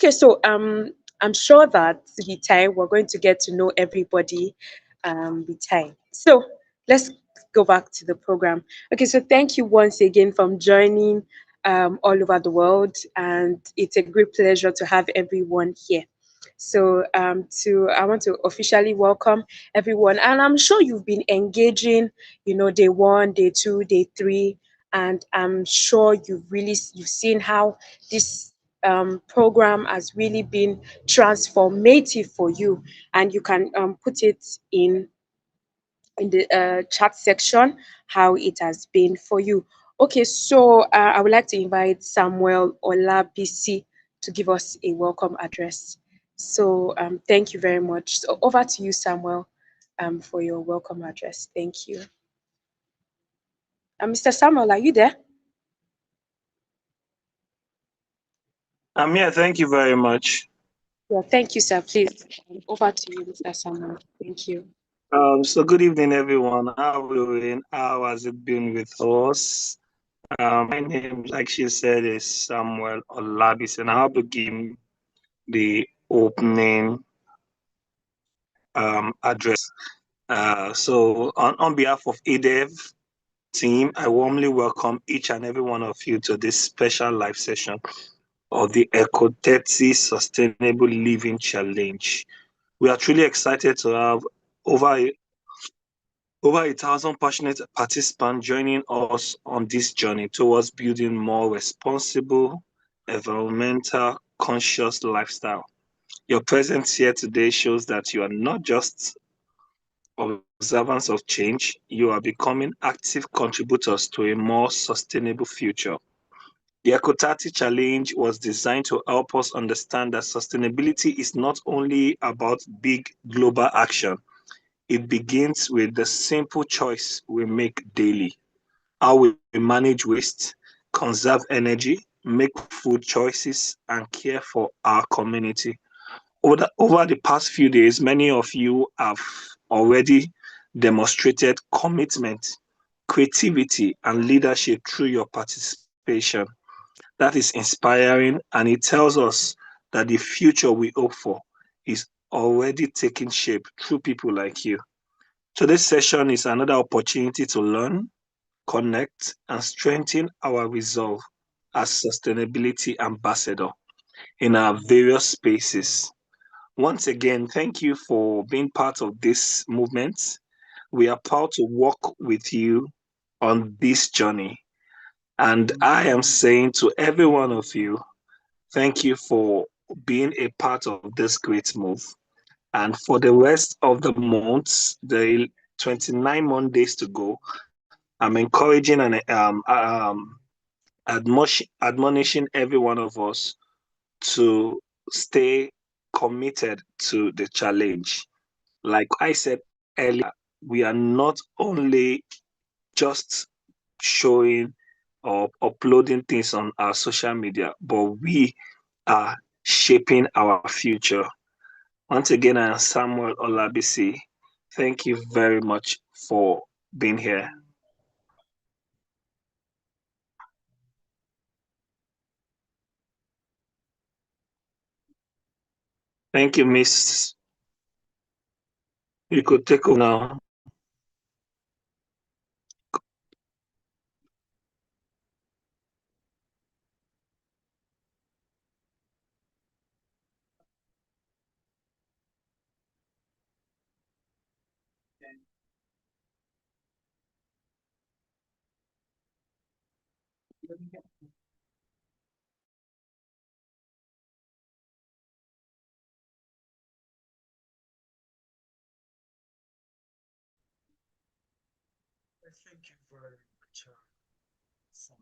Okay, so I'm sure that with time we're going to get to know everybody with time. So let's go back to the program. Okay, so thank you once again for joining all over the world, and it's a great pleasure to have everyone here. So to I want to officially welcome everyone, and I'm sure you've been engaging, day one, day two, day three, and I'm sure you've seen how this program has really been transformative for you, and you can put it in the chat section how it has been for you. Okay, so I would like to invite Samuel Olabisi to give us a welcome address. So thank you very much. So over to you, Samuel, for your welcome address. Thank you. Mr. Samuel, are you there? I'm here. Thank you very much. Yeah, thank you, sir. Please, over to you, Mr. Samuel. Thank you. So good evening, everyone. How are we doing? How has it been with us? My name, like she said, is Samuel Olabis, and I'll begin the opening address. So on behalf of EDEV team, I warmly welcome each and every one of you to this special live session of the ECO30 Sustainable Living Challenge. We are truly excited to have over 1,000 passionate participants joining us on this journey towards building more responsible, environmental conscious lifestyle. Your presence here today shows that you are not just observants of change, you are becoming active contributors to a more sustainable future. The ECO30 Challenge was designed to help us understand that sustainability is not only about big global action. It begins with the simple choice we make daily: how we manage waste, conserve energy, make food choices, and care for our community. Over the past few days, many of you have already demonstrated commitment, creativity, and leadership through your participation. That is inspiring, and it tells us that the future we hope for is already taking shape through people like you. Today's session is another opportunity to learn, connect, and strengthen our resolve as sustainability ambassador in our various spaces. Once again, thank you for being part of this movement. We are proud to walk with you on this journey. And I am saying to every one of you, thank you for being a part of this great move. And for the rest of the months, the 29 Mondays to go, I'm encouraging and admonishing every one of us to stay committed to the challenge. Like I said earlier, we are not only just showing or uploading things on our social media, but we are shaping our future. Once again, I am Samuel Olabisi. Thank you very much for being here. Thank you, Miss. You could take over now. Thank you very much, Sam.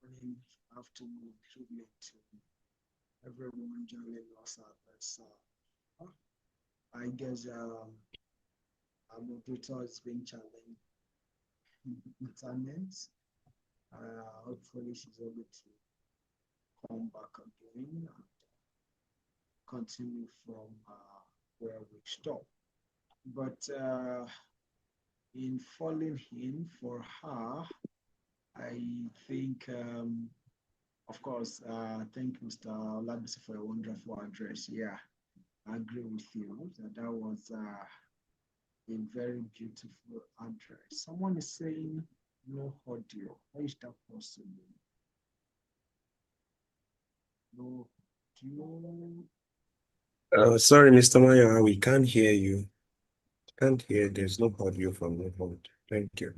Morning, afternoon, evening to everyone joining us at this. I guess our moderator is being challenged internet. Hopefully, she's able to come back again and continue from where we stopped. But in falling in for her, I think Of course, thank Mr. Labisi for a wonderful address. Yeah, I agree with you that that was a very beautiful address. Someone is saying no audio. How is that possible? No audio. Sorry, Mr. Maya, we can't hear you. Can't hear. There's no audio from the phone. Thank you.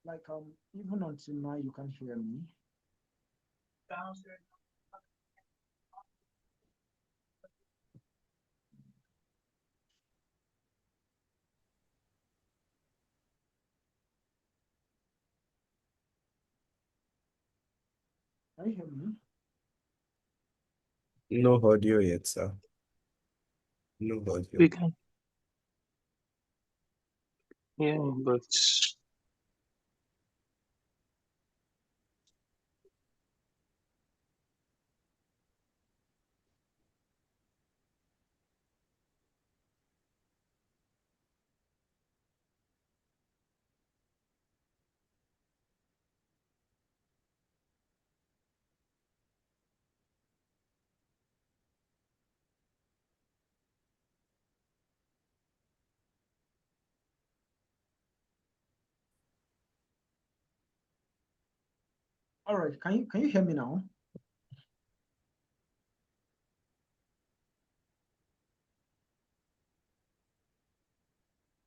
Like even until now you can hear me. Can you hear me? No audio yet, sir. No audio. We can, yeah, but All right, can you hear me now?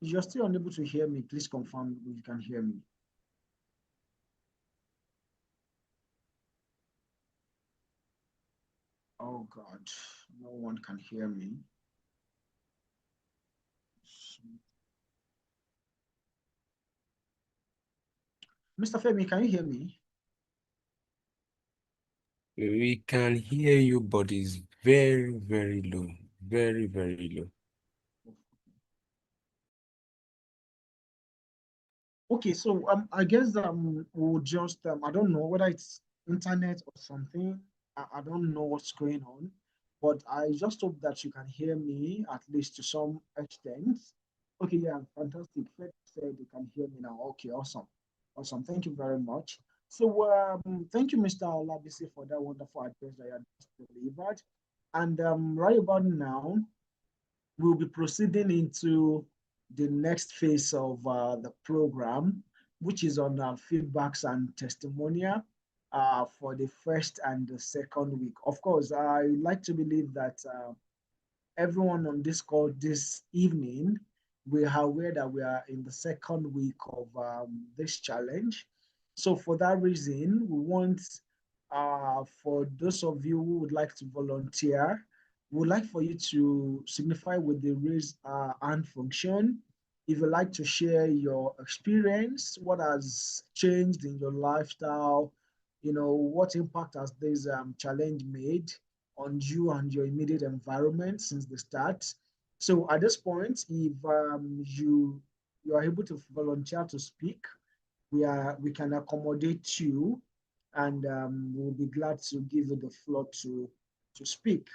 If you're still unable to hear me, please confirm if you can hear me. Oh God, no one can hear me. Mr. Femi, can you hear me? We can hear you, but it's very, very low. Very, very low. Okay, so I guess we'll just I don't know whether it's internet or something. I don't know what's going on, but I just hope that you can hear me at least to some extent. Okay, yeah, fantastic. Fred said you can hear me now. Okay, awesome, awesome. Thank you very much. So thank you, Mr. Olabisi, for that wonderful address that you had just delivered. And right about now, we'll be proceeding into the next phase of the program, which is on feedbacks and testimonial for the first and the second week. Of course, I like to believe that everyone on this call this evening, we are aware that we are in the second week of this challenge. So for that reason, we want, for those of you who would like to volunteer, we would like for you to signify with the raise hand function. If you'd like to share your experience, what has changed in your lifestyle, what impact has this challenge made on you and your immediate environment since the start. So at this point, if you are able to volunteer to speak, we can accommodate you, and we'll be glad to give you the floor to speak.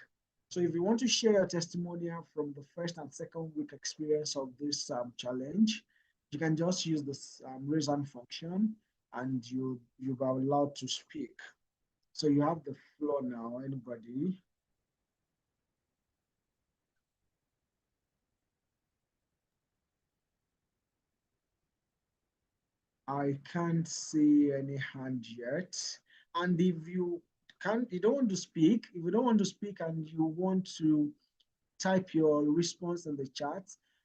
So if you want to share your testimonial from the first and second week experience of this challenge, you can just use this raise hand function, and you are allowed to speak. So you have the floor now, anybody. I can't see any hand yet. And if you don't want to speak, if you don't want to speak and you want to type your response in the chat,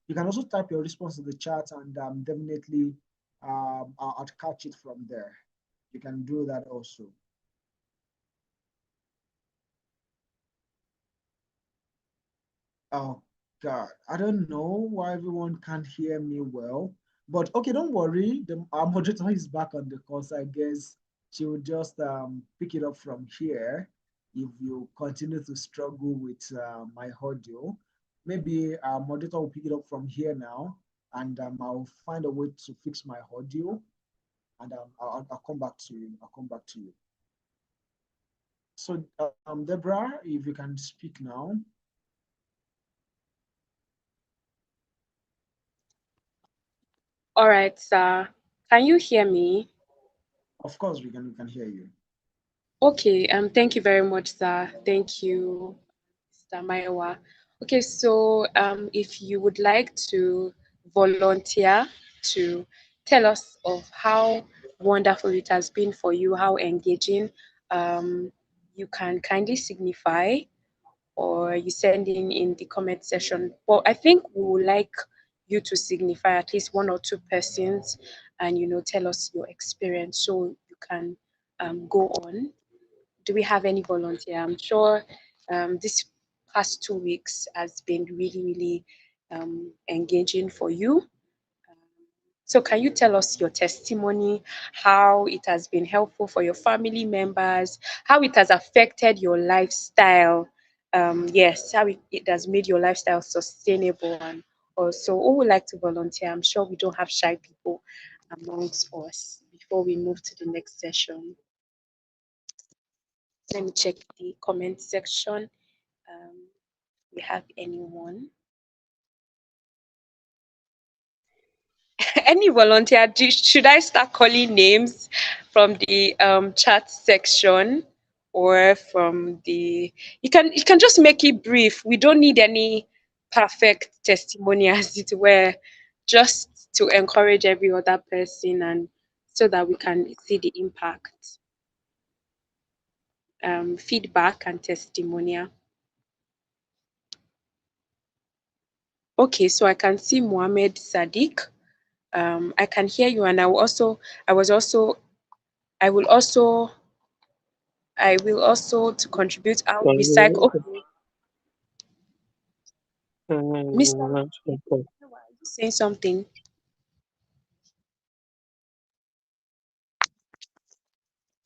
you can also type your response in the chat, and definitely I'll catch it from there. You can do that also. Oh God, I don't know why everyone can't hear me well, but okay, don't worry. The our moderator is back on the course. I guess she will just pick it up from here. If you continue to struggle with my audio, maybe our moderator will pick it up from here now, and I'll find a way to fix my audio, and I'll come back to you. I'll come back to you. So, Deborah, if you can speak now. All right, sir. Can you hear me? Of course, we can hear you. Okay, thank you very much, sir. Thank you, Mr. Maiwa. Okay, so if you would like to volunteer to tell us of how wonderful it has been for you, how engaging, you can kindly signify or you send in the comment section. But I think we would like you to signify at least one or two persons and tell us your experience so you can go on. Do we have any volunteer? I'm sure this past 2 weeks has been really, really engaging for you. So, can you tell us your testimony, how it has been helpful for your family members, how it has affected your lifestyle? Yes, how it has made your lifestyle sustainable. And also, who would like to volunteer? I'm sure we don't have shy people amongst us before we move to the next session. Let me check the comment section. We have anyone? Any volunteer? Should I start calling names from the chat section or from the? You can just make it brief. We don't need any perfect testimony, as it were, just to encourage every other person and so that we can see the impact. Feedback and testimonial. Okay, so I can see Mohammed Sadiq. I can hear you, and I was also, I will also, I will also to contribute. I'll recycle. Okay, Mr. Are you saying something?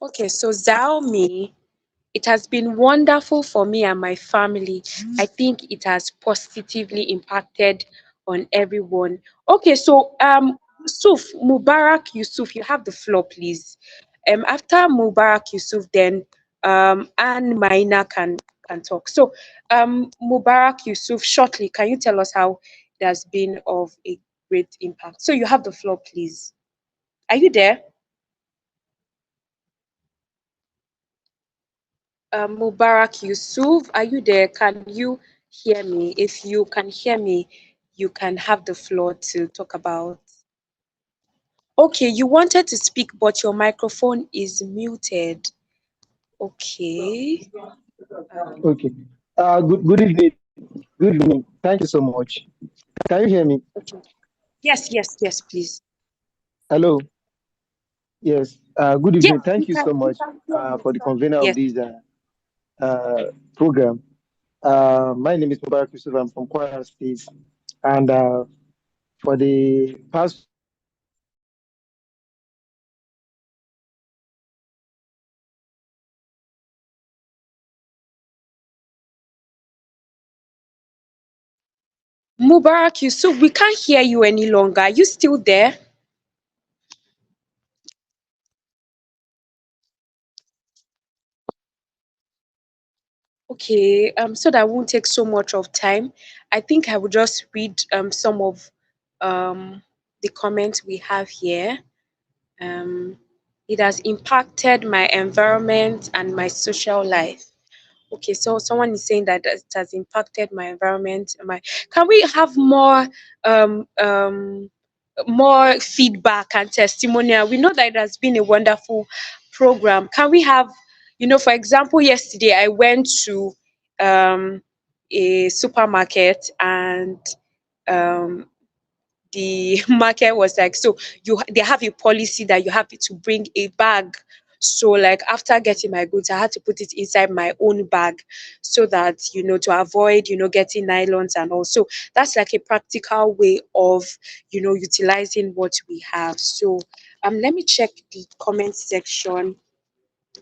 Okay, so Xiaomi, it has been wonderful for me and my family. I think it has positively impacted on everyone. Okay, so Yusuf, Mubarak Yusuf, you have the floor, please. After Mubarak Yusuf, then Anne Maina can talk. So Mubarak Yusuf, shortly, can you tell us how it has been of a great impact? So you have the floor, please. Are you there? Mubarak Yusuf, are you there? Can you hear me? If you can hear me, you can have the floor to talk about. Okay, you wanted to speak, but your microphone is muted. Okay. Um, Okay. Good evening. Good evening. Thank you so much. Can you hear me? okay. Yes, yes, yes, please. Hello. Yes. Good Yes, evening. Thank you so we much can hear you. for the convener of Yes. this program. My name is Mubarak Yusuf. I'm from Kwara State, and for the past few weeks, Mubarak Yusuf, we can't hear you any longer. Are you still there? Okay, so that won't take so much of time. I think I will just read some of the comments we have here. Um, it has impacted my environment and my social life. Okay, so someone is saying that it has impacted my environment. My Can we have um um more feedback and testimonial? We know that it has been a wonderful program. Can we have, for example, yesterday I went to a supermarket and um the market was like, so they have a policy that you have to bring a bag. So like after getting my goods, I had to put it inside my own bag so that to avoid getting nylons and all. So that's like a practical way of utilizing what we have. So let me check the comment section.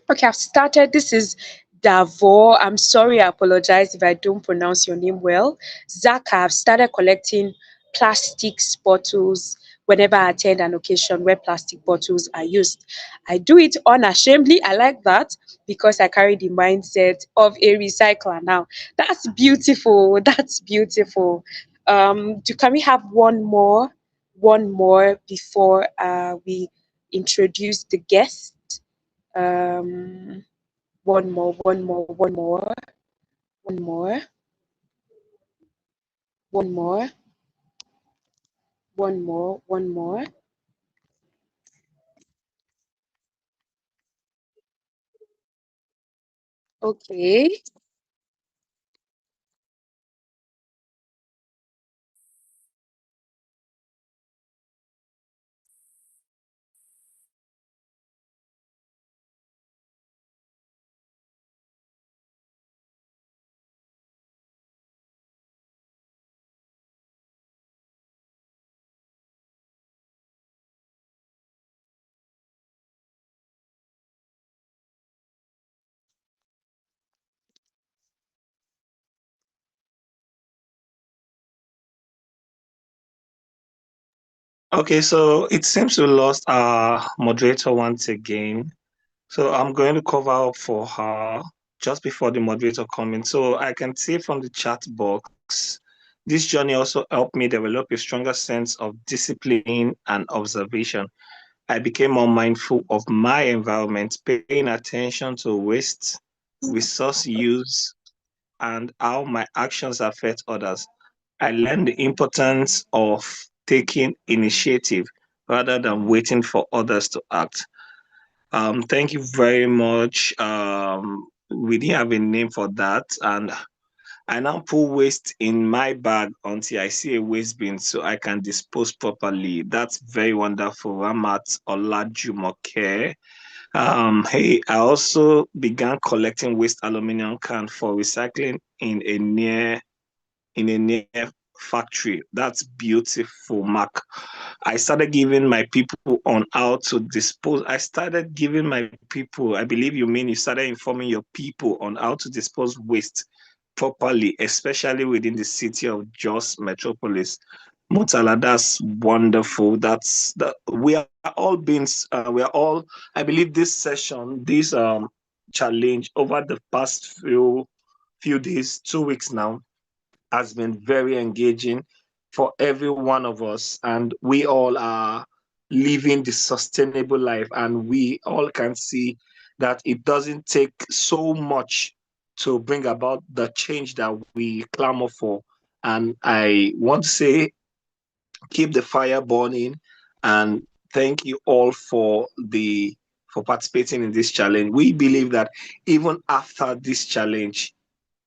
Okay, I've started. This is Davo. I'm sorry, I apologize if I don't pronounce your name well. Zach, I've started collecting plastics bottles whenever I attend an occasion where plastic bottles are used. I do it unashamedly. I like that because I carry the mindset of a recycler now. That's beautiful. That's beautiful. Can we have one more? One more before we introduce the guest? One more, one more, one more, one more, one more, one more, one more. Okay. Okay, so it seems we lost our moderator once again. So I'm going to cover up for her just before the moderator comes in. So I can see from the chat box, this journey also helped me develop a stronger sense of discipline and observation. I became more mindful of my environment, paying attention to waste, resource use, and how my actions affect others. I learned the importance of taking initiative rather than waiting for others to act. Thank you very much. We didn't have a name for that, and I now put waste in my bag until I see a waste bin so I can dispose properly. That's very wonderful. Ramat Olajumoke. Hey, I also began collecting waste aluminum can for recycling in a near factory. That's beautiful, Mark. I started giving my people on how to dispose. I started giving my people, I believe you mean you started informing your people on how to dispose waste properly, especially within the city of Jos Metropolis. Mutala, that's wonderful. That's that we are all being we are all, I believe this session, this challenge over the past few days, 2 weeks now, has been very engaging for every one of us. And we all are living the sustainable life. And we all can see that it doesn't take so much to bring about the change that we clamor for. And I want to say, keep the fire burning, and thank you all for participating in this challenge. We believe that even after this challenge,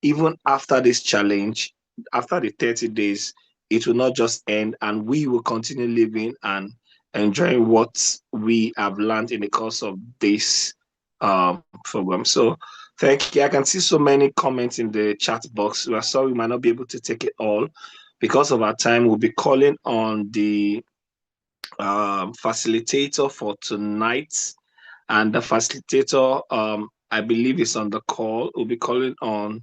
even after this challenge, after the 30 days, it will not just end, and we will continue living and enjoying what we have learned in the course of this program. So, thank you. I can see so many comments in the chat box. We are sorry we might not be able to take it all because of our time. We'll be calling on the facilitator for tonight, and the facilitator, I believe, is on the call. We'll be calling on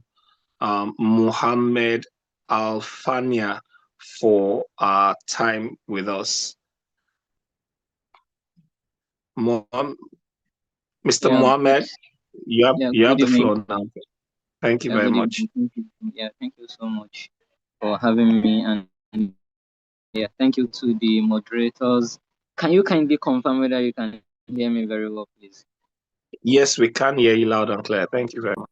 Muhammad Alfania for time with us. Mr. Yeah, good. Mohammed, Yeah, you have good the evening. floor now. Thank you Yeah, very good much. evening. Thank you. Yeah, thank you so much for having me. And yeah, thank you to the moderators. Can you kindly confirm whether you can hear me very well, please? Yes, we can hear you loud and clear. Thank you very much.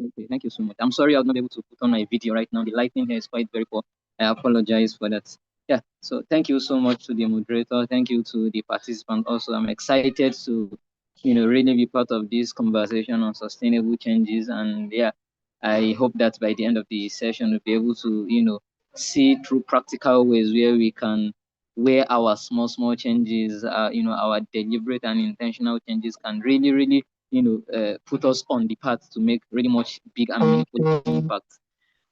Okay, thank you so much. I'm sorry I was not able to put on my video right now. The lighting here is quite very poor. I apologize for that. Yeah, so thank you so much to the moderator. Thank you to the participant. Also, I'm excited to, really be part of this conversation on sustainable changes. And yeah, I hope that by the end of the session, we'll be able to, see through practical ways where our small changes, our deliberate and intentional changes can really, really put us on the path to make really much big and meaningful impact.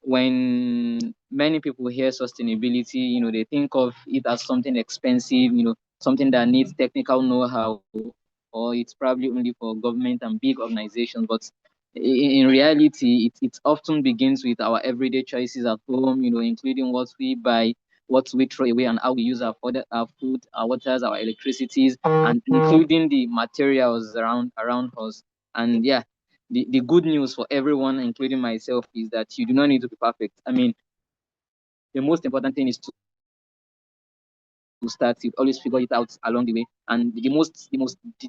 When many people hear sustainability, they think of it as something expensive, something that needs technical know-how, or it's probably only for government and big organizations. But in reality, it often begins with our everyday choices at home, including what we buy, what we throw away, and how we use our food, our waters, our electricities, and including the materials around us. And yeah, the good news for everyone, including myself, is that you do not need to be perfect. I mean, the most important thing is to start. You always figure it out along the way. And the most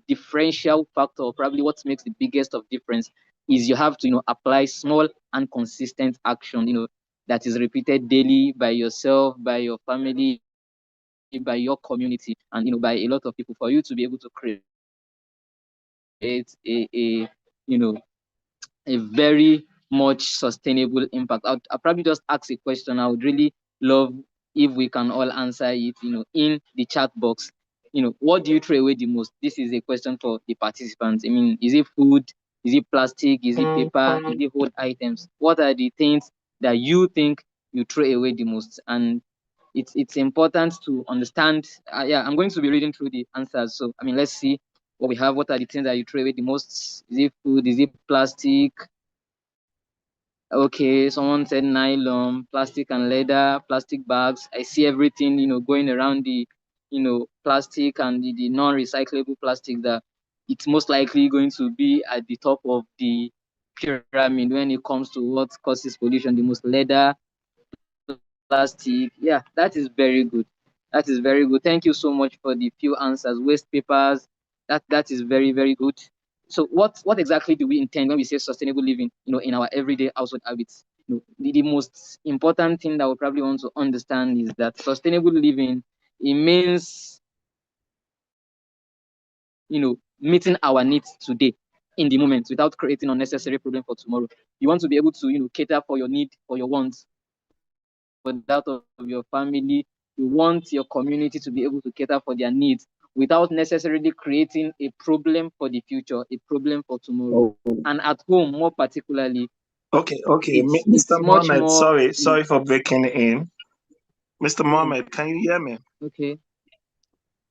differential factor, or probably what makes the biggest of difference, is you have to apply small and consistent action, that is repeated daily by yourself, by your family, by your community, and by a lot of people, for you to be able to create a very much sustainable impact. I'll probably just ask a question. I would really love if we can all answer it, in the chat box. What do you throw away the most? This is a question for the participants. I mean, is it food? Is it plastic? Is it paper? Is it old items? What are the things that you think you throw away the most? And it's important to understand. Yeah, I'm going to be reading through the answers. So, I mean, let's see what we have. What are the things that you throw away the most? Is it food? Is it plastic? Okay, someone said nylon, plastic and leather, plastic bags. I see everything, going around the, plastic and the non-recyclable plastic, that it's most likely going to be at the top of the pyramid when it comes to what causes pollution the most. Leather, plastic. Yeah, that is very good. That is very good. Thank you so much for the few answers. Waste papers. That is very, very good. So what exactly do we intend when we say sustainable living, in our everyday household habits? The most important thing that we probably want to understand is that sustainable living, it means, meeting our needs today in the moment without creating unnecessary problem for tomorrow. You want to be able to, cater for your need, for your wants, for that of your family. You want your community to be able to cater for their needs without necessarily creating a problem for the future, a problem for tomorrow. Oh, And at home, more particularly, okay. it's Mr. much Mohammed, more, sorry for breaking in. Mr. yeah, Mohammed, can you hear me? okay,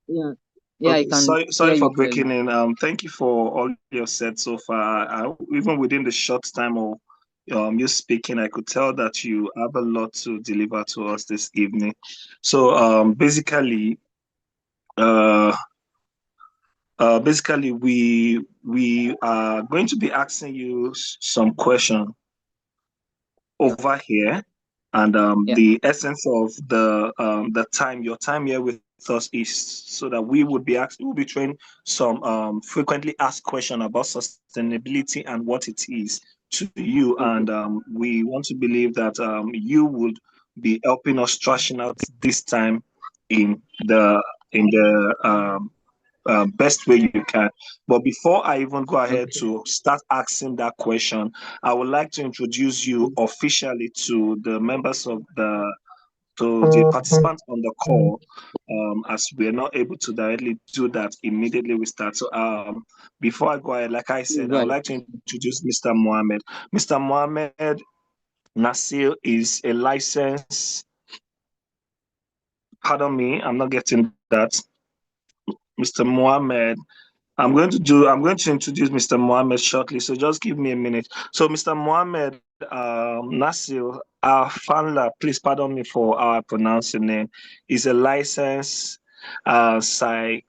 yeah, yeah, I Okay, can sorry hear for you clearly. breaking in. Thank you for all you have said so far. Even within the short time of you speaking, I could tell that you have a lot to deliver to us this evening. So uh, basically, we are going to be asking you some question over here, and Yeah, the essence of the time, your time here with us is so that we'll be trained some frequently asked question about sustainability and what it is to you, okay, and we want to believe that you would be helping us trashing out this time in the best way you can. But before I even go ahead okay, to start asking that question, I would like to introduce you officially to the members of the participants on the call, as we're not able to directly do that immediately we start. So before I go ahead, like I please said, go I would ahead. like to introduce Mr. Mohammed. Mr. Mohammed Nasir is a licensed, pardon me, I'm not getting that. Mr. Mohammed I'm going to introduce Mr. Mohammed shortly, so just give me a minute. So Mr. Mohammed Nasir Fanla, please pardon me for how I pronounce your name, is a licensed psychotherapist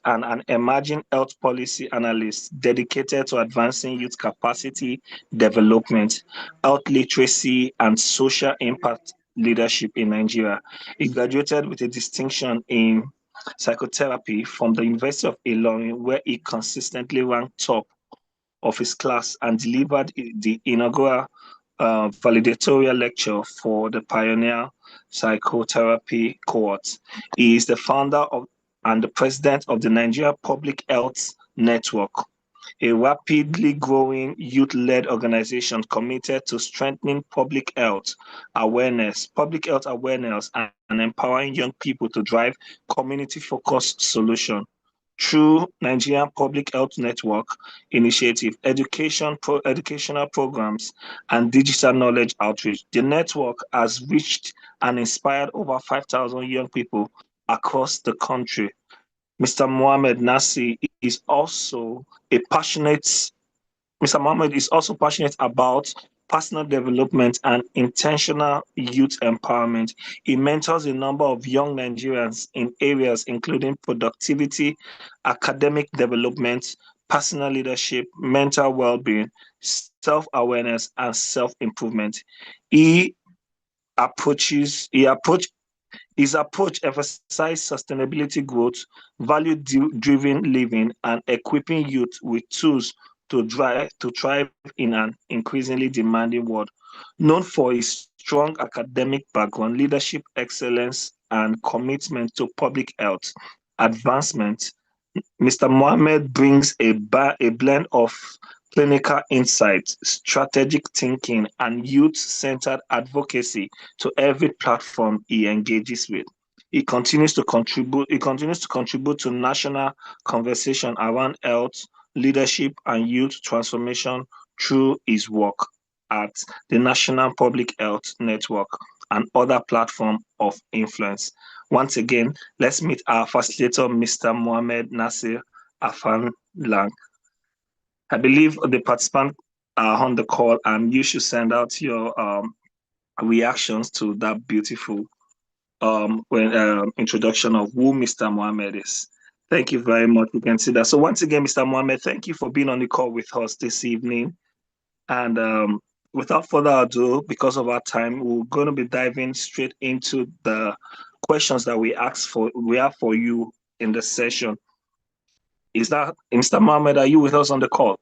and an emerging health policy analyst dedicated to advancing youth capacity development, health literacy, and social impact leadership in Nigeria. He graduated with a distinction in psychotherapy from the University of Ilorin, where he consistently ranked top of his class and delivered the inaugural valedictorian lecture for the pioneer psychotherapy cohort. He is the founder of and the president of the Nigeria Public Health Network, a rapidly growing youth-led organization committed to strengthening public health awareness and empowering young people to drive community-focused solution. Through Nigerian Public Health Network initiative, educational programs, and digital knowledge outreach, the network has reached and inspired over 5,000 young people across the country. Mr. Mohammed Nasi is also a passionate Mr. Mohammed is also passionate about personal development and intentional youth empowerment. He mentors a number of young Nigerians in areas including productivity, academic development, personal leadership, mental well-being, self-awareness, and self-improvement. He approaches he approach His approach emphasized sustainability growth, value-driven living, and equipping youth with tools to thrive in an increasingly demanding world. Known for his strong academic background, leadership excellence, and commitment to public health advancement, Mr. Mohammed brings a blend of clinical insight, strategic thinking, and youth-centered advocacy to every platform he engages with. He continues to contribute to national conversation around health, leadership, and youth transformation through his work at the National Public Health Network and other platforms of influence. Once again, let's meet our facilitator, Mr. Mohammed Nasir Afan Lang. I believe the participants are on the call, and you should send out your reactions to that beautiful introduction of who Mr. Mohammed is. Thank you very much. You can see that. So once again, Mr. Mohammed, thank you for being on the call with us this evening. And without further ado, because of our time, we're going to be diving straight into the questions that we have for you in the session. Is that Mr. Mohammed? Are you with us on the call?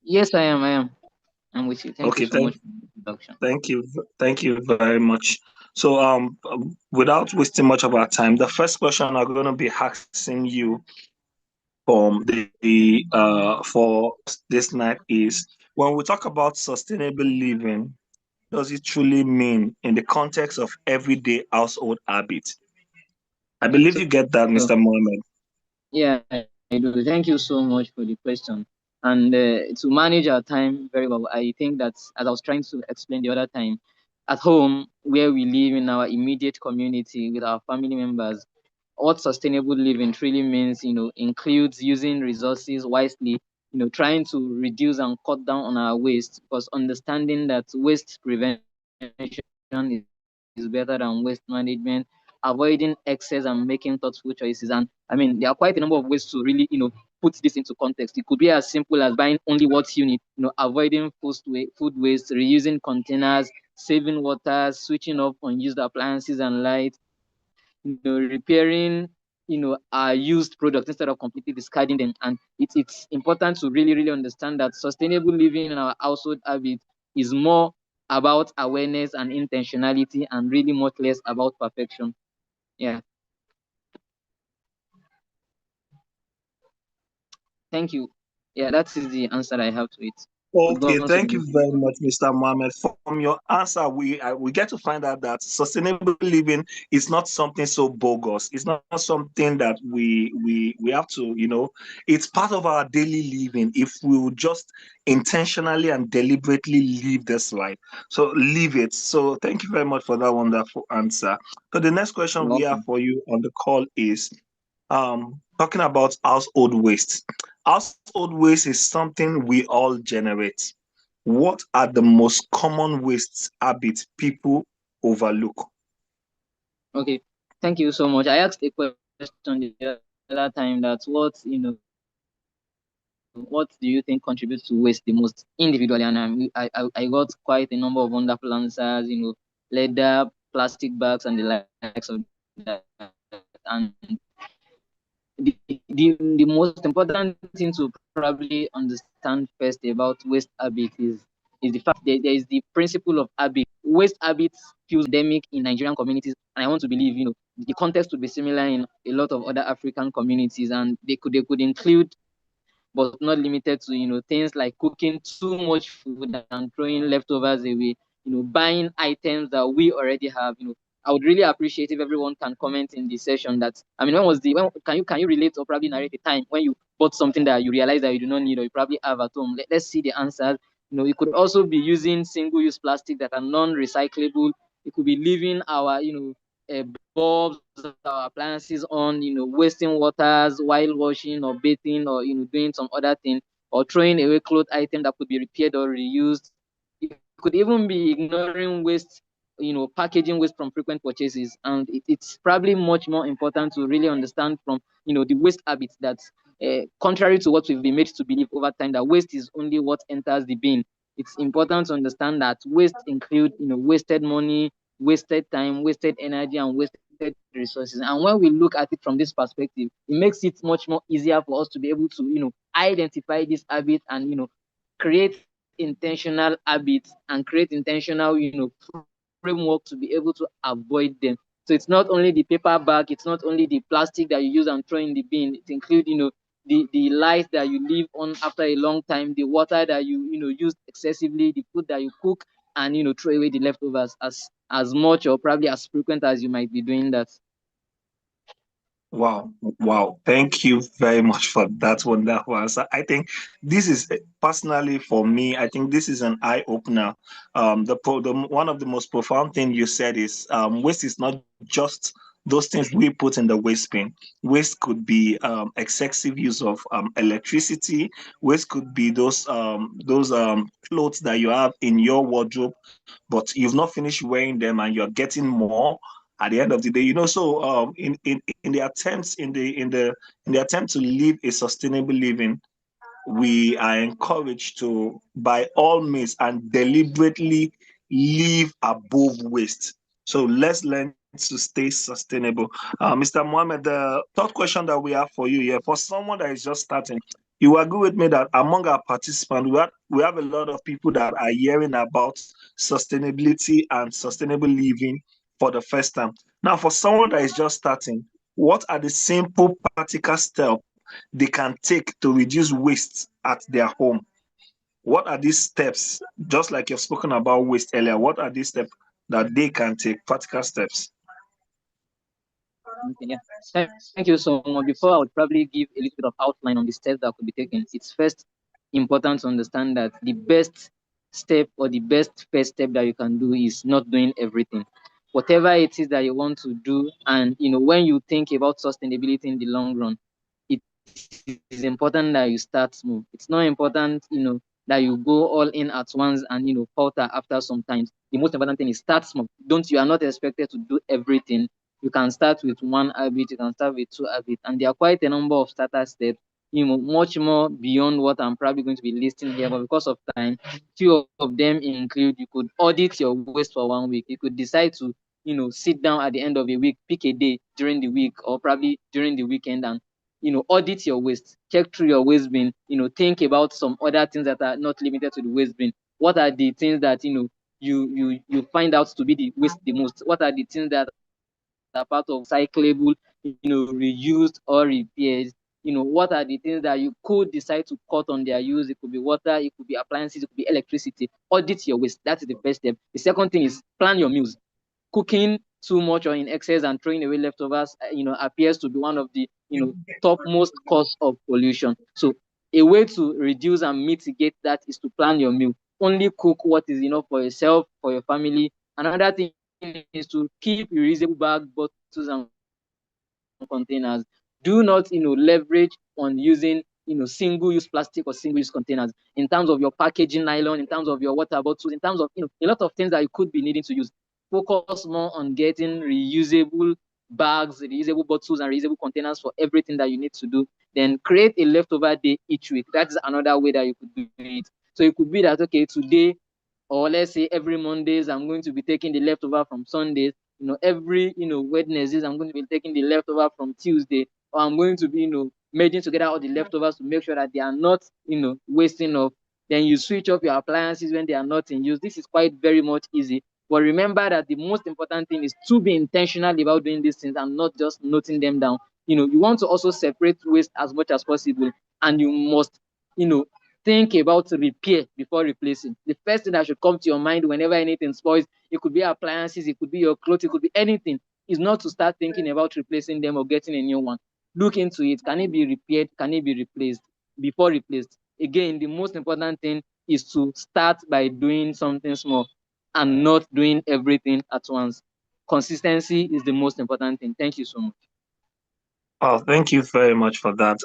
Yes, I am. I'm with you. Thank you Okay, so much for the introduction. thank you very much. So, without wasting much of our time, the first question I'm going to be asking you from for this night is: when we talk about sustainable living, does it truly mean in the context of everyday household habits? I believe you get that, So, Mr. Mohammed. yeah, I do. Thank you so much for the question. And to manage our time very well, I think that, as I was trying to explain the other time, at home, where we live in our immediate community with our family members, what sustainable living truly means, includes using resources wisely, trying to reduce and cut down on our waste, because understanding that waste prevention is better than waste management, avoiding excess and making thoughtful choices. And I mean, there are quite a number of ways to really, put this into context. It could be as simple as buying only what you need, avoiding food waste, reusing containers, saving water, switching off unused appliances and lights, repairing, our used products instead of completely discarding them. And it's important to really understand that sustainable living in our household habits is more about awareness and intentionality, and really much less about perfection. Yeah. Thank you. Yeah, that is the answer I have to it. Could go Okay, on to the thank next you very question. much, Mr. Mohammed. From your answer, we get to find out that sustainable living is not something so bogus. It's not something that we have to, it's part of our daily living if we will just intentionally and deliberately live this life. So live it. So thank you very much for that wonderful answer. So the next question You're we have welcome. for you on the call is talking about household waste. Household waste is something we all generate. What are the most common waste habits people overlook? Okay. Thank you so much. I asked a question the other time that what do you think contributes to waste the most individually? And I got quite a number of wonderful answers, leather, plastic bags, and the likes of that. And the most important thing to probably understand first about waste habit is the fact that there is the principle of habit. Waste habits feels endemic in Nigerian communities, and I want to believe, the context would be similar in a lot of other African communities, and they could include, but not limited to, things like cooking too much food and throwing leftovers away, buying items that we already have. I would really appreciate if everyone can comment in the session that, I mean, when can you relate or probably narrate a time when you bought something that you realize that you do not need or you probably have at home? Let's see the answers. It could also be using single-use plastic that are non-recyclable. It could be leaving our, bulbs, our appliances on, wasting waters while washing or bathing, or doing some other thing, or throwing away cloth item that could be repaired or reused. It could even be ignoring waste, packaging waste from frequent purchases. And it's probably much more important to really understand from, the waste habits that, contrary to what we've been made to believe over time, that waste is only what enters the bin. it's important to understand that waste include, wasted money, wasted time, wasted energy, and wasted resources. And when we look at it from this perspective, it makes it much more easier for us to be able to, identify this habit and, create intentional habits and create intentional, framework to be able to avoid them. So it's not only the paper bag, it's not only the plastic that you use and throw in the bin. It includes, the light that you leave on after a long time, the water that you use excessively, the food that you cook, and throw away the leftovers as much or probably as frequent as you might be doing that. Wow, wow. Thank you very much for that wonderful answer. I think this is personally for me, I think this is an eye opener. One of the most profound thing you said is waste is not just those things we put in the waste bin. Waste could be excessive use of electricity. Waste could be those clothes that you have in your wardrobe, but you've not finished wearing them and you're getting more at the end of the day. So in the attempts in the attempt to live a sustainable living, we are encouraged to, by all means and deliberately, live above waste. So let's learn to stay sustainable. Mr. Mohammed, the third question that we have for you here, for someone that is just starting, you agree with me that among our participants, we have a lot of people that are hearing about sustainability and sustainable living for the first time. Now, for someone that is just starting, what are the simple practical steps they can take to reduce waste at their home? What are these steps? Just like you've spoken about waste earlier, what are these steps that they can take, practical steps? Okay, yeah. Thank you so much. Before I would probably give a little bit of outline on the steps that could be taken, it's first important to understand that the best step or the best first step that you can do is not doing everything. Whatever it is that you want to do, and when you think about sustainability in the long run, it is important that you start small. It's not important, that you go all in at once and falter after some times. The most important thing is start small. Don't You are not expected to do everything. You can start with one habit, you can start with two habits, and there are quite a number of starter steps, much more beyond what I'm probably going to be listing here. But because of time, few of them include: you could audit your waste for 1 week. You could decide to, sit down at the end of a week, pick a day during the week or probably during the weekend, and audit your waste, check through your waste bin, think about some other things that are not limited to the waste bin. What are the things that you find out to be the waste the most? What are the things that are part of recyclable, reused or repairs? What are the things that you could decide to cut on their use? It could be water, it could be appliances, it could be electricity. Audit your waste. That is the first step. The second thing is plan your meals. Cooking too much or in excess and throwing away leftovers, appears to be one of the, topmost cause of pollution. So a way to reduce and mitigate that is to plan your meal. Only cook what is enough for yourself, for your family. Another thing is to keep reusable bag, bottles, and containers. Do not, leverage on using, single-use plastic or single-use containers in terms of your packaging nylon, in terms of your water bottles, in terms of, a lot of things that you could be needing to use. Focus more on getting reusable bags, reusable bottles, and reusable containers for everything that you need to do. Then create a leftover day each week. That's another way that you could do it. So it could be that, okay, today, or let's say every Mondays, I'm going to be taking the leftover from Sundays. Every, Wednesdays, I'm going to be taking the leftover from Tuesday, or I'm going to be, merging together all the leftovers to make sure that they are not, wasting off. Then you switch off your appliances when they are not in use. This is quite very much easy. But remember that the most important thing is to be intentional about doing these things and not just noting them down. You want to also separate waste as much as possible, and you must, think about repair before replacing. The first thing that should come to your mind whenever anything spoils, it could be appliances, it could be your clothes, it could be anything, is not to start thinking about replacing them or getting a new one. Look into it. Can it be repaired? Can it be replaced before replaced? Again, the most important thing is to start by doing something small and not doing everything at once. Consistency is the most important thing. Thank you so much. Oh, thank you very much for that.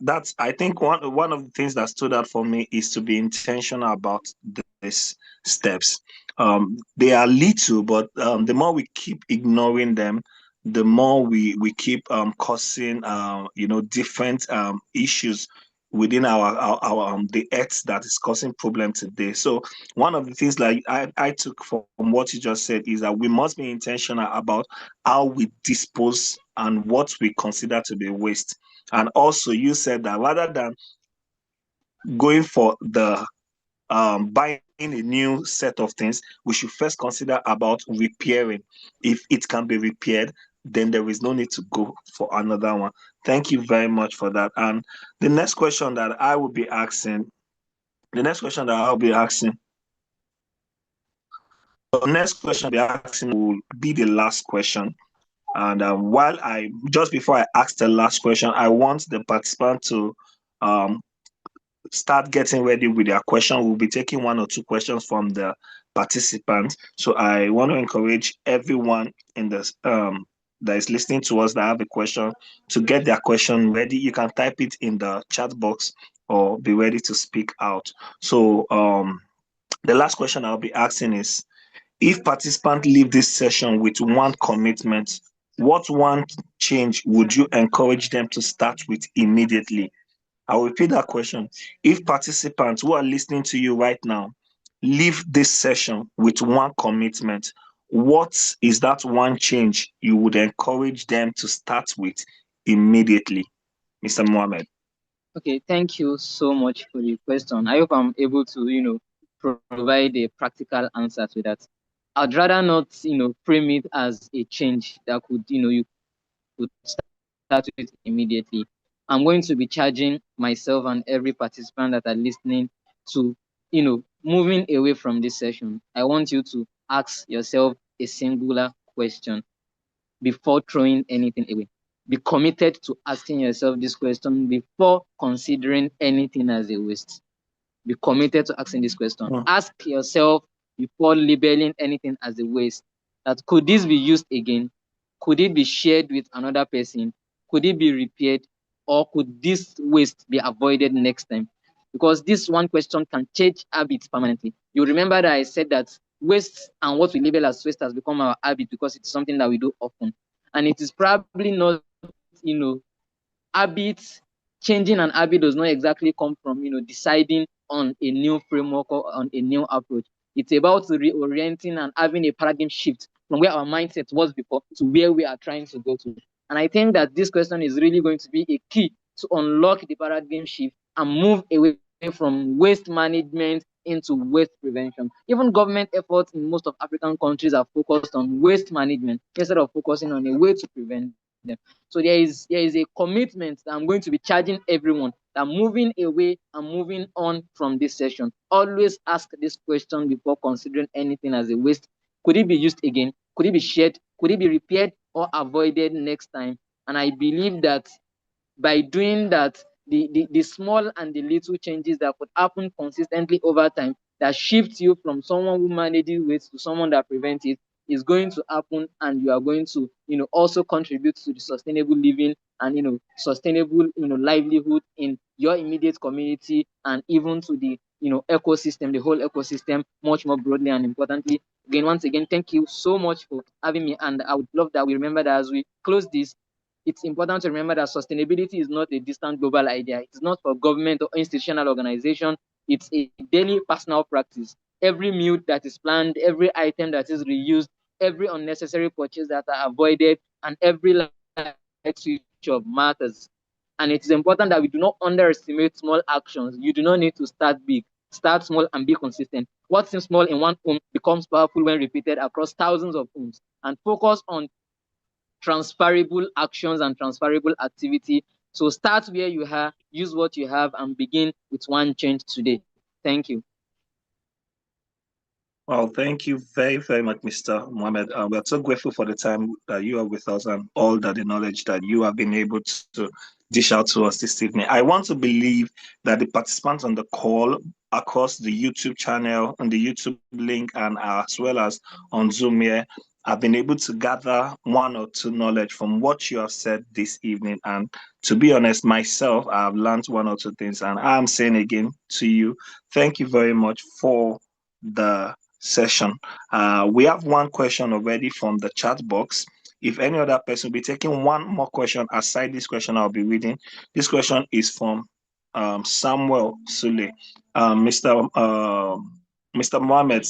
That's, I think, one of the things that stood out for me is to be intentional about these steps. They are little, but the more we keep ignoring them, the more we keep causing different issues within our the earth that is causing problem today. So one of the things like I took from what you just said is that we must be intentional about how we dispose and what we consider to be waste. And also you said that rather than going for the buying a new set of things, we should first consider about repairing. If it can be repaired, then there is no need to go for another one. Thank you very much for that. And the next question that I will be asking, the next question that I'll be asking, the next question I'll be asking will be the last question. And just before I ask the last question, I want the participant to um, start getting ready with their question. We'll be taking one or two questions from the participants. So I want to encourage everyone in this that is listening to us that have a question to get their question ready. You can type it in the chat box or be ready to speak out. So the last question I'll be asking is, if participants leave this session with one commitment, what one change would you encourage them to start with immediately? I'll repeat that question. If participants who are listening to you right now leave this session with one commitment, what is that one change you would encourage them to start with immediately? Mr. Mohammed. Okay, thank you so much for the question. I hope I'm able to, provide a practical answer to that. I'd rather not, frame it as a change that could, you could start with immediately. I'm going to be charging myself and every participant that are listening to, moving away from this session. I want you to ask yourself a singular question before throwing anything away. Be committed to asking yourself this question before considering anything as a waste. Be committed to asking this question. Ask yourself before labeling anything as a waste, that could this be used again? Could it be shared with another person? Could it be repaired? Or could this waste be avoided next time? Because this one question can change habits permanently. You remember that I said that waste and what we label as waste has become our habit because it's something that we do often. And it is probably not, habits, changing an habit does not exactly come from, deciding on a new framework or on a new approach. It's about reorienting and having a paradigm shift from where our mindset was before to where we are trying to go to. And I think that this question is really going to be a key to unlock the paradigm shift and move away from waste management into waste prevention. Even government efforts in most of African countries are focused on waste management instead of focusing on a way to prevent them. So there is a commitment that I'm going to be charging everyone that moving away and moving on from this session. Always ask this question before considering anything as a waste. Could it be used again? Could it be shared? Could it be repaired or avoided next time? And I believe that by doing that, the small and the little changes that could happen consistently over time that shifts you from someone who manages waste to someone that prevents it is going to happen, and you are going to also contribute to the sustainable living and sustainable livelihood in your immediate community, and even to the ecosystem, the whole ecosystem, much more broadly and importantly. Again, once again, thank you so much for having me, and I would love that we remember that as we close this, it's important to remember that sustainability is not a distant global idea. It's not for government or institutional organization. It's a daily personal practice. Every meal that is planned, every item that is reused, every unnecessary purchase that are avoided, and every light switch of matters. And it is important that we do not underestimate small actions. You do not need to start big. Start small and be consistent. What seems small in one home becomes powerful when repeated across thousands of homes. And focus on transferable actions and transferable activity. So start where you are, use what you have, and begin with one change today. Thank you. Well, thank you very, very much, Mr. Mohammed. We're so grateful for the time that you are with us and all that the knowledge that you have been able to dish out to us this evening. I want to believe that the participants on the call across the YouTube channel and the YouTube link, and as well as on Zoom here, have been able to gather one or two knowledge from what you have said this evening. And to be honest, myself, I have learned one or two things, and I'm saying again to you, thank you very much for the session. We have one question already from the chat box. If any other person will be taking one more question aside this question I'll be reading. This question is from Samuel Sule. Mr. Mohammed,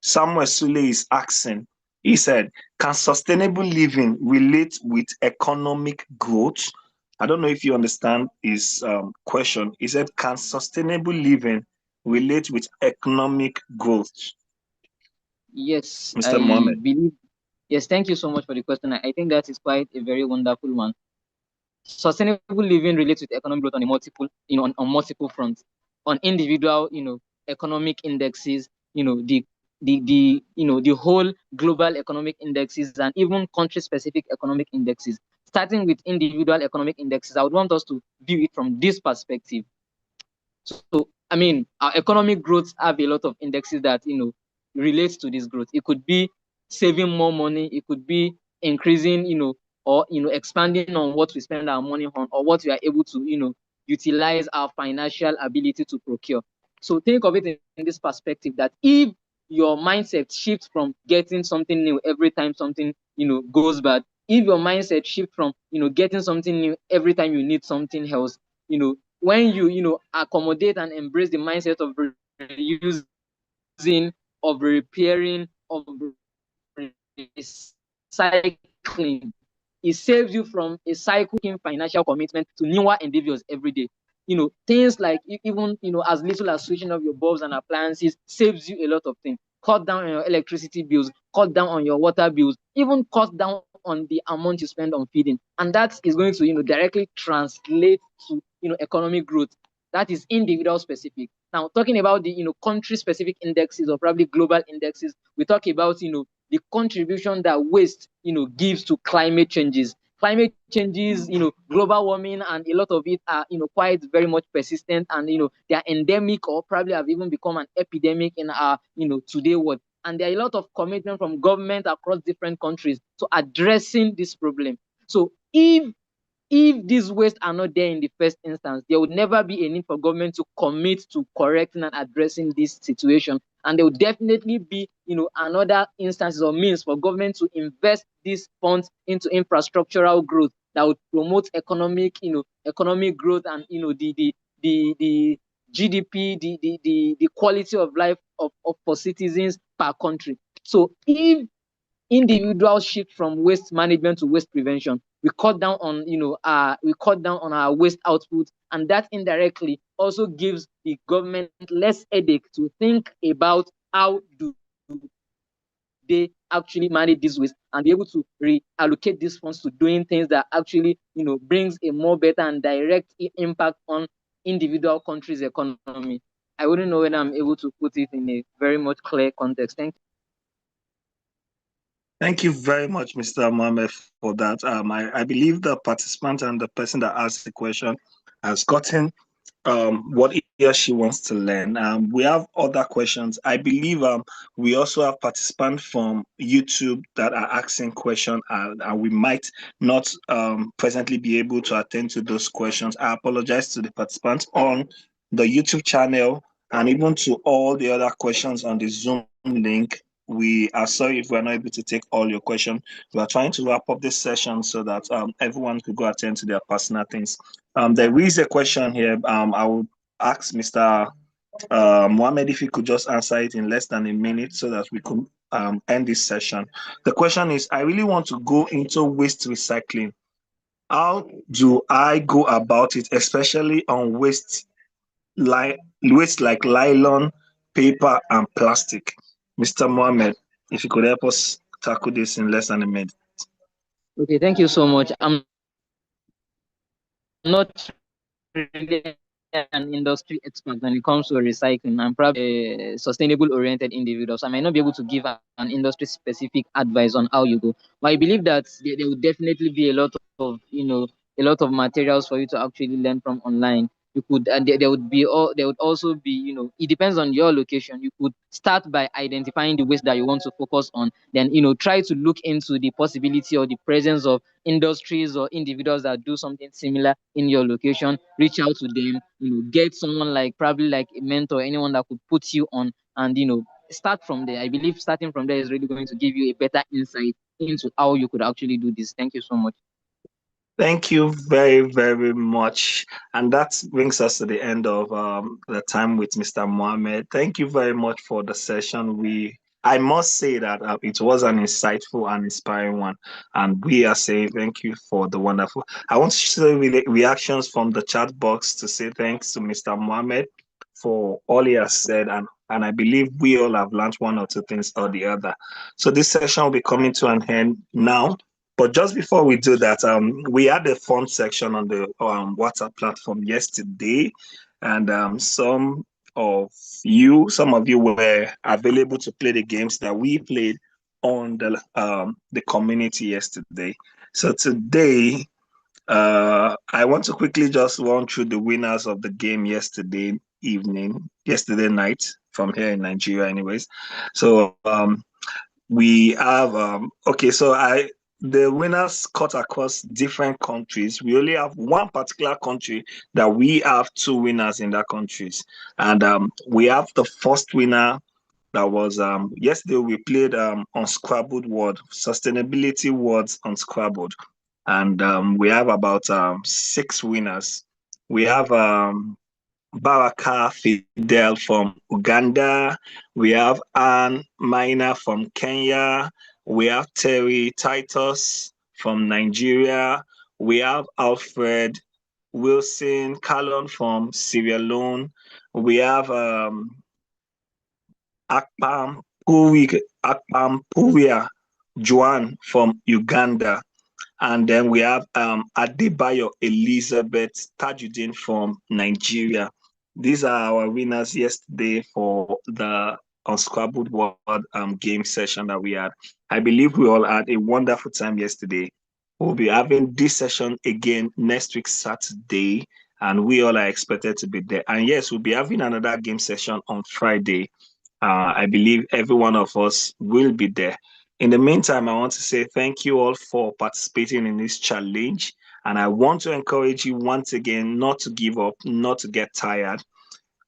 Samuel Sule is asking, he said, can sustainable living relate with economic growth? I don't know if you understand his question. He said, can sustainable living relate with economic growth? Yes, Mr. I Mohammed. believe. Yes, thank you so much for the question. I think that is quite a very wonderful one. Sustainable living relates with economic growth on a multiple, on multiple fronts, on individual, economic indexes, the whole global economic indexes, and even country-specific economic indexes. Starting with individual economic indexes, I would want us to view it from this perspective. So, I mean, our economic growth have a lot of indexes that, relates to this growth. It could be saving more money. It could be increasing, or, expanding on what we spend our money on, or what we are able to, utilize our financial ability to procure. So think of it in this perspective, that if your mindset shifts from getting something new every time something, goes bad, if your mindset shifts from, getting something new every time you need something else, when you accommodate and embrace the mindset of reusing, of repairing, of recycling, it saves you from a cycle in financial commitment to newer endeavors every day. Things like even as little as switching off your bulbs and appliances saves you a lot of things. Cut down on your electricity bills, cut down on your water bills, even cut down on the amount you spend on feeding. And that is going to directly translate to economic growth. That is individual specific. Now, talking about the country specific indexes, or probably global indexes, we talk about the contribution that waste gives to climate changes. Climate changes, global warming, and a lot of it are quite very much persistent, and they are endemic, or probably have even become an epidemic in our today world. And there are a lot of commitment from government across different countries to addressing this problem. So if these wastes are not there in the first instance, there would never be a need for government to commit to correcting and addressing this situation. And there will definitely be, another instances or means for government to invest these funds into infrastructural growth that would promote economic growth, and the GDP, the quality of life for citizens per country. So if individual shift from waste management to waste prevention, we cut down on our waste output, and that indirectly also gives the government less headache to think about how do they actually manage this waste, and be able to reallocate these funds to doing things that actually brings a more better and direct impact on individual countries' economy. I wouldn't know whether I'm able to put it in a very much clear context. Thank you. Thank you very much, Mr. Mohammed, for that. I believe the participant and the person that asked the question has gotten what he or she wants to learn. We have other questions. I believe we also have participants from YouTube that are asking questions, and we might not presently be able to attend to those questions. I apologize to the participants on the YouTube channel, and even to all the other questions on the Zoom link. We are sorry if we're not able to take all your questions. We are trying to wrap up this session so that everyone could go attend to their personal things. There is a question here. I would ask Mr. Mohammed if he could just answer it in less than a minute so that we could end this session. The question is, I really want to go into waste recycling. How do I go about it, especially on waste like nylon, paper, and plastic? Mr. Mohammed, if you could help us tackle this in less than a minute. Okay, thank you so much. I'm not really an industry expert when it comes to recycling. I'm probably a sustainable oriented individual, so I might not be able to give an industry specific advice on how you go. But I believe that there will definitely be a lot of materials for you to actually learn from online. You could, and there would also be, it depends on your location. You could start by identifying the waste that you want to focus on, then try to look into the possibility or the presence of industries or individuals that do something similar in your location. Reach out to them, get someone like probably like a mentor, anyone that could put you on, and start from there. I believe starting from there is really going to give you a better insight into how you could actually do this. Thank you so much. Thank you very, very much. And that brings us to the end of the time with Mr. Mohammed. Thank you very much for the session. I must say that it was an insightful and inspiring one. And we are saying thank you for the wonderful. I want to see reactions from the chat box to say thanks to Mr. Mohammed for all he has said. And I believe we all have learned one or two things or the other. So this session will be coming to an end now. But just before we do that, we had a fun section on the WhatsApp platform yesterday, and some of you were available to play the games that we played on the community yesterday. So today, I want to quickly just run through the winners of the game yesterday night from here in Nigeria, anyways. So we have okay, so the winners cut across different countries. We only have one particular country that we have two winners in that countries, and we have the first winner. That was yesterday we played unscrabbled word, sustainability words unscrabbled, and we have about 6 winners. We have Baraka Fidel from Uganda. We have Anne Maina from Kenya. We have Terry Titus from Nigeria. We have Alfred Wilson Callon from Sierra Leone. We have Akpam Puria Juan from Uganda. And then we have Adebayo Elizabeth Tajuddin from Nigeria. These are our winners yesterday for the Unscrabbled Word game session that we had. I believe we all had a wonderful time yesterday. We'll be having this session again next week, Saturday, and we all are expected to be there. And yes, we'll be having another game session on Friday. I believe every one of us will be there. In the meantime, I want to say thank you all for participating in this challenge. And I want to encourage you once again not to give up, not to get tired.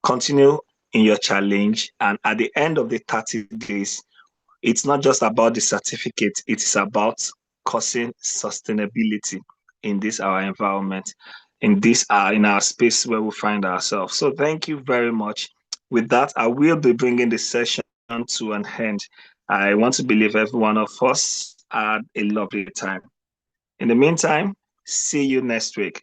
Continue in your challenge. And at the end of the 30 days, it's not just about the certificate, it is about causing sustainability in this our environment, in our space where we find ourselves. So thank you very much. With that, I will be bringing the session to an end. I want to believe every one of us had a lovely time. In the meantime, see you next week.